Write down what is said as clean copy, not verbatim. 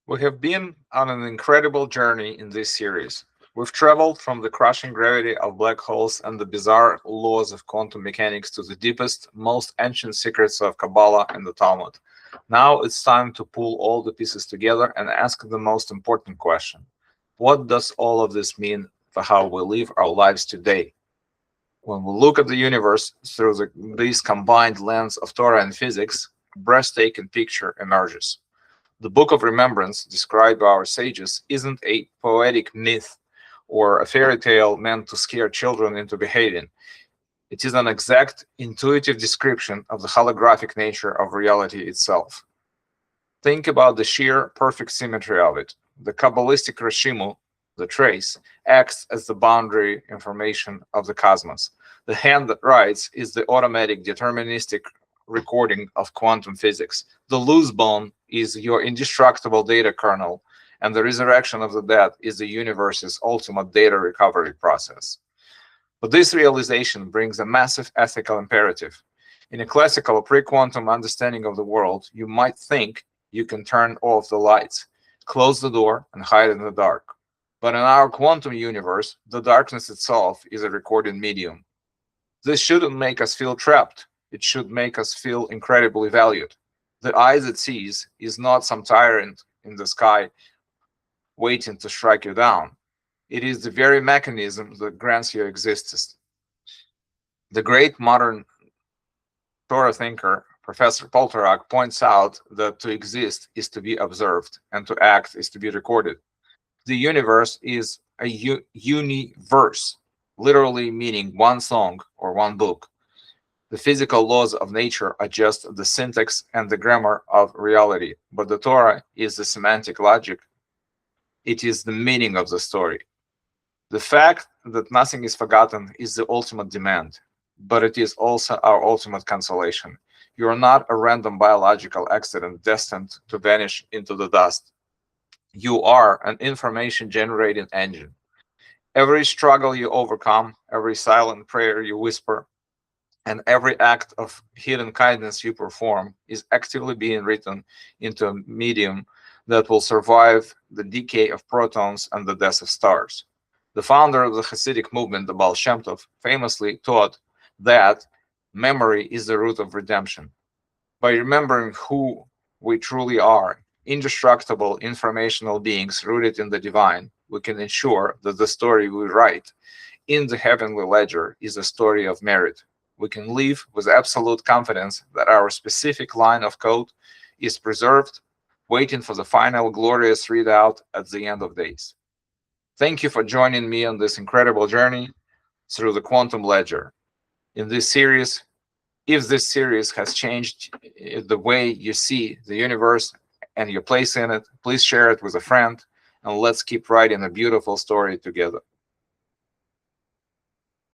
We have been on an incredible journey in this series. We've traveled from the crushing gravity of black holes and the bizarre laws of quantum mechanics to the deepest, most ancient secrets of Kabbalah and the Talmud. Now it's time to pull all the pieces together and ask the most important question. What does all of this mean for how we live our lives today? When we look at the universe through this combined lens of Torah and physics, a breathtaking picture emerges. The Book of Remembrance, described by our sages, isn't a poetic myth or a fairy tale meant to scare children into behaving. It is an exact, intuitive description of the holographic nature of reality itself. Think about the sheer, perfect symmetry of it. The Kabbalistic Reshimu, the trace, acts as the boundary information of the cosmos. The hand that writes is the automatic, deterministic recording of quantum physics. The loose bone is your indestructible data kernel, and the resurrection of the dead is the universe's ultimate data recovery process. But this realization brings a massive ethical imperative. In a classical pre-quantum understanding of the world, you might think you can turn off the lights, close the door, and hide in the dark. But in our quantum universe, the darkness itself is a recording medium. This shouldn't make us feel trapped. It should make us feel incredibly valued. The eye that sees is not some tyrant in the sky waiting to strike you down. It is the very mechanism that grants you existence. The great modern Torah thinker, Professor Poltorak, points out that to exist is to be observed, and to act is to be recorded. The universe is a universe, literally meaning one song or one book. The physical laws of nature are just the syntax and the grammar of reality, but the Torah is the semantic logic. It is the meaning of the story. The fact that nothing is forgotten is the ultimate demand, but it is also our ultimate consolation. You are not a random biological accident destined to vanish into the dust. You are an information-generating engine. Every struggle you overcome, every silent prayer you whisper, and every act of hidden kindness you perform is actively being written into a medium that will survive the decay of protons and the death of stars. The founder of the Hasidic movement, the Baal Shem Tov, famously taught that memory is the root of redemption. By remembering who we truly are, indestructible informational beings rooted in the divine, we can ensure that the story we write in the heavenly ledger is a story of merit. We can live with absolute confidence that our specific line of code is preserved, waiting for the final glorious readout at the end of days. Thank you for joining me on this incredible journey through the quantum ledger. In this series, if this series has changed the way you see the universe and your place in it, please share it with a friend, and let's keep writing a beautiful story together.